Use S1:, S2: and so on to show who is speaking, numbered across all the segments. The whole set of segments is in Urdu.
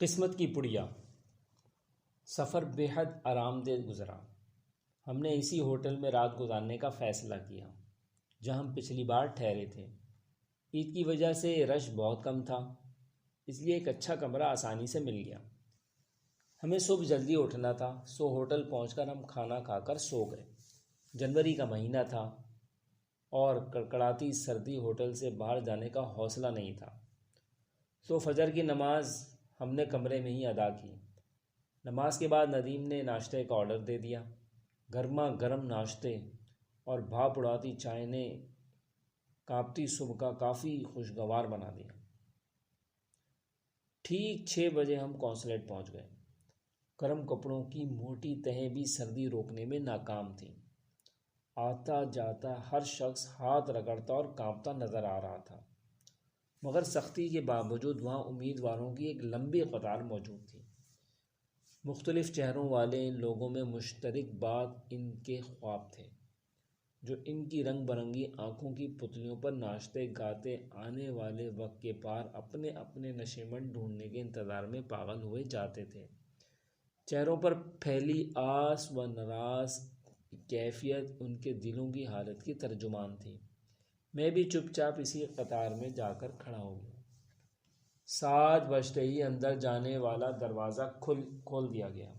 S1: قسمت کی پڑیا۔ سفر بے حد آرام دہ گزرا۔ ہم نے اسی ہوٹل میں رات گزارنے کا فیصلہ کیا جہاں ہم پچھلی بار ٹھہرے تھے۔ عید کی وجہ سے رش بہت کم تھا، اس لیے ایک اچھا کمرہ آسانی سے مل گیا۔ ہمیں صبح جلدی اٹھنا تھا، سو ہوٹل پہنچ کر ہم کھانا کھا کر سو گئے۔ جنوری کا مہینہ تھا اور کڑکڑاتی سردی ہوٹل سے باہر جانے کا حوصلہ نہیں تھا، سو فجر کی نماز ہم نے کمرے میں ہی ادا کی۔ نماز کے بعد ندیم نے ناشتے کا آرڈر دے دیا۔ گرما گرم ناشتے اور بھاپ اڑاتی چائے نے کانپتی صبح کا کافی خوشگوار بنا دیا۔ ٹھیک 6 بجے ہم قونصلیٹ پہنچ گئے۔ گرم کپڑوں کی موٹی تہیں بھی سردی روکنے میں ناکام تھیں۔ آتا جاتا ہر شخص ہاتھ رگڑتا اور کانپتا نظر آ رہا تھا، مگر سختی کے باوجود وہاں امیدواروں کی ایک لمبی قطار موجود تھی۔ مختلف چہروں والے ان لوگوں میں مشترک بات ان کے خواب تھے، جو ان کی رنگ برنگی آنکھوں کی پتلیوں پر ناچتے گاتے آنے والے وقت کے پار اپنے اپنے نشیمن ڈھونڈنے کے انتظار میں پاگل ہوئے جاتے تھے۔ چہروں پر پھیلی آس و نراس کیفیت ان کے دلوں کی حالت کی ترجمان تھی۔ میں بھی چپ چاپ اسی قطار میں جا کر کھڑا ہو گیا۔ 7 بجتے ہی اندر جانے والا دروازہ کھول دیا گیا۔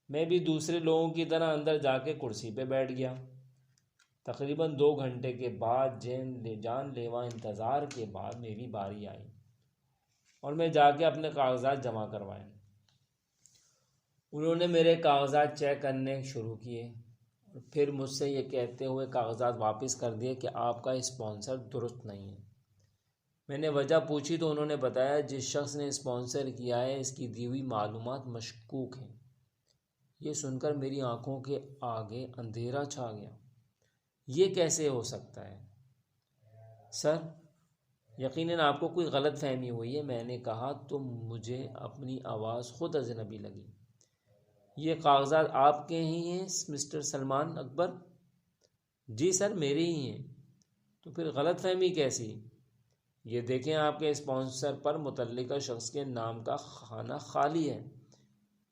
S1: میں بھی دوسرے لوگوں کی طرح اندر جا کے کرسی پہ بیٹھ گیا۔ تقریباً 2 گھنٹے کے بعد جان لیوا انتظار کے بعد میری باری آئی اور میں جا کے اپنے کاغذات جمع کروائے۔ انہوں نے میرے کاغذات چیک کرنے شروع کیے اور پھر مجھ سے یہ کہتے ہوئے کاغذات واپس کر دیے کہ آپ کا اسپانسر درست نہیں ہے۔ میں نے وجہ پوچھی تو انہوں نے بتایا جس شخص نے اسپانسر کیا ہے اس کی دی ہوئی معلومات مشکوک ہیں۔ یہ سن کر میری آنکھوں کے آگے اندھیرا چھا گیا۔ یہ کیسے ہو سکتا ہے سر؟ یقیناً آپ کو کوئی غلط فہمی ہوئی ہے، میں نے کہا تو مجھے اپنی آواز خود اجنبی لگی۔ یہ کاغذات آپ کے ہی ہیں مسٹر سلمان اکبر؟ جی سر، میرے ہی ہیں۔ تو پھر غلط فہمی کیسی؟ یہ دیکھیں آپ کے اسپانسر پر متعلقہ شخص کے نام کا خانہ خالی ہے۔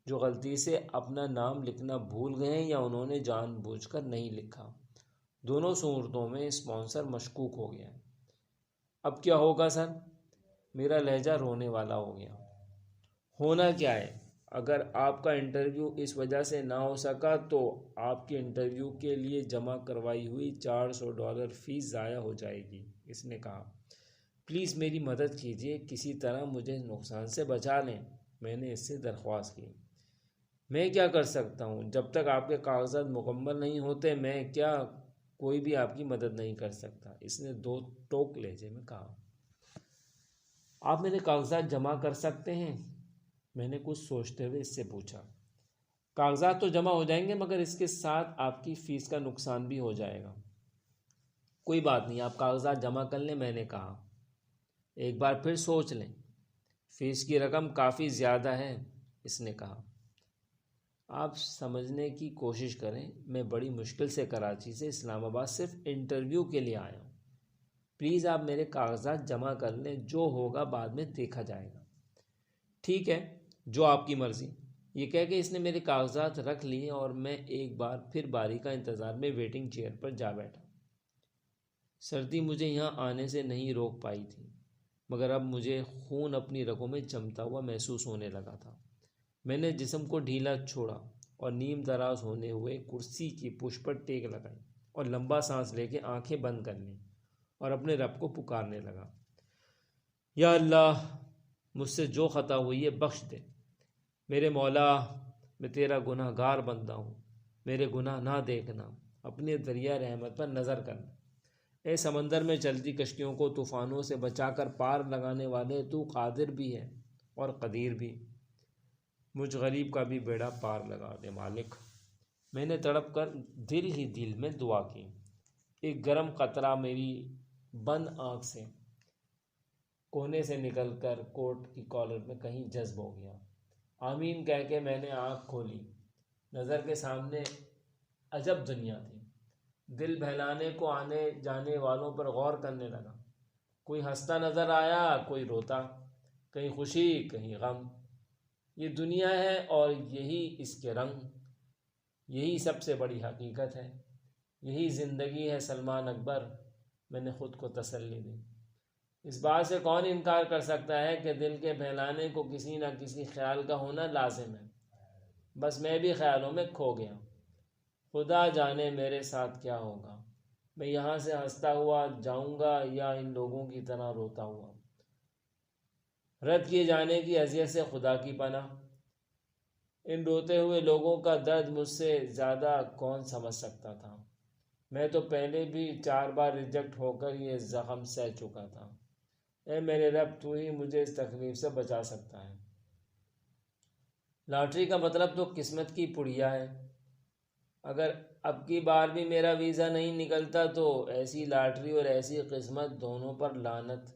S1: جو غلطی سے اپنا نام لکھنا بھول گئے ہیں یا انہوں نے جان بوجھ کر نہیں لکھا، دونوں صورتوں میں اسپانسر مشکوک ہو گیا ہے۔ اب کیا ہوگا سر؟ میرا لہجہ رونے والا ہو گیا۔ ہونا کیا ہے؟ اگر آپ کا انٹرویو اس وجہ سے نہ ہو سکا تو آپ کے انٹرویو کے لیے جمع کروائی ہوئی $400 فیس ضائع ہو جائے گی، اس نے کہا۔ پلیز میری مدد کیجیے، کسی طرح مجھے نقصان سے بچا لیں، میں نے اس سے درخواست کی۔ میں کیا کر سکتا ہوں؟ جب تک آپ کے کاغذات مکمل نہیں ہوتے میں کوئی بھی آپ کی مدد نہیں کر سکتا، اس نے 2 ٹوک لہجے میں کہا۔ آپ میرے کاغذات جمع کر سکتے ہیں؟ میں نے کچھ سوچتے ہوئے اس سے پوچھا۔ کاغذات تو جمع ہو جائیں گے مگر اس کے ساتھ آپ کی فیس کا نقصان بھی ہو جائے گا۔ کوئی بات نہیں، آپ کاغذات جمع کر لیں، میں نے کہا۔ ایک بار پھر سوچ لیں، فیس کی رقم کافی زیادہ ہے، اس نے کہا۔ آپ سمجھنے کی کوشش کریں، میں بڑی مشکل سے کراچی سے اسلام آباد صرف انٹرویو کے لیے آیا ہوں۔ پلیز آپ میرے کاغذات جمع کر لیں، جو ہوگا بعد میں دیکھا جائے گا۔ ٹھیک ہے، جو آپ کی مرضی۔ یہ کہہ کے اس نے میرے کاغذات رکھ لیے اور میں ایک بار پھر باری کا انتظار میں ویٹنگ چیئر پر جا بیٹھا۔ سردی مجھے یہاں آنے سے نہیں روک پائی تھی، مگر اب مجھے خون اپنی رگوں میں جمتا ہوا محسوس ہونے لگا تھا۔ میں نے جسم کو ڈھیلا چھوڑا اور نیم دراز ہونے ہوئے کرسی کی پشت پر ٹیک لگائی اور لمبا سانس لے کے آنکھیں بند کر لیں اور اپنے رب کو پکارنے لگا۔ یا اللہ، مجھ سے جو خطا ہوئی ہے بخش دے۔ میرے مولا، میں تیرا گناہ گار بندہ ہوں، میرے گناہ نہ دیکھنا، اپنے دریا رحمت پر نظر کرنا۔ اے سمندر میں چلتی کشتیوں کو طوفانوں سے بچا کر پار لگانے والے، تو قادر بھی ہے اور قدیر بھی۔ مجھ غریب کا بھی بیڑا پار لگا دے مالک۔ میں نے تڑپ کر دل ہی دل میں دعا کی۔ ایک گرم قطرہ میری بند آنکھ سے کونے سے نکل کر کوٹ کی کالر میں کہیں جذب ہو گیا۔ آمین کہہ کے میں نے آنکھ کھولی۔ نظر کے سامنے عجب دنیا تھی۔ دل بہلانے کو آنے جانے والوں پر غور کرنے لگا۔ کوئی ہنستا نظر آیا، کوئی روتا، کہیں خوشی کہیں غم۔ یہ دنیا ہے اور یہی اس کے رنگ، یہی سب سے بڑی حقیقت ہے، یہی زندگی ہے سلمان اکبر، میں نے خود کو تسلی دی۔ اس بات سے کون انکار کر سکتا ہے کہ دل کے بہلانے کو کسی نہ کسی خیال کا ہونا لازم ہے۔ بس میں بھی خیالوں میں کھو گیا، خدا جانے میرے ساتھ کیا ہوگا، میں یہاں سے ہنستا ہوا جاؤں گا یا ان لوگوں کی طرح روتا ہوا۔ رد کیے جانے کی اذیت سے خدا کی پناہ، ان روتے ہوئے لوگوں کا درد مجھ سے زیادہ کون سمجھ سکتا تھا۔ میں تو پہلے بھی 4 بار ریجیکٹ ہو کر یہ زخم سہ چکا تھا۔ اے میرے رب، تو ہی مجھے اس تکلیف سے بچا سکتا ہے۔ لاٹری کا مطلب تو قسمت کی پڑیا ہے۔ اگر اب کی بار بھی میرا ویزا نہیں نکلتا تو ایسی لاٹری اور ایسی قسمت دونوں پر لعنت،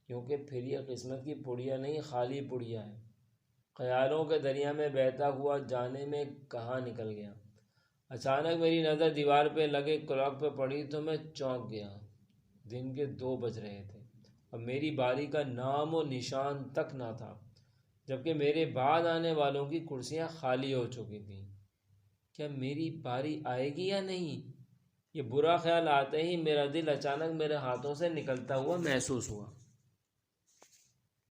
S1: کیونکہ پھر یہ قسمت کی پڑیا نہیں، خالی پڑیا ہے۔ خیالوں کے دریا میں بہتا ہوا جانے میں کہاں نکل گیا۔ اچانک میری نظر دیوار پہ لگے کلاک پہ پڑی تو میں چونک گیا۔ دن کے 2 بج رہے تھے اور میری باری کا نام و نشان تک نہ تھا، جبکہ میرے بعد آنے والوں کی کرسیاں خالی ہو چکی تھیں۔ کیا میری باری آئے گی یا نہیں؟ یہ برا خیال آتے ہی میرا دل اچانک میرے ہاتھوں سے نکلتا ہوا محسوس ہوا۔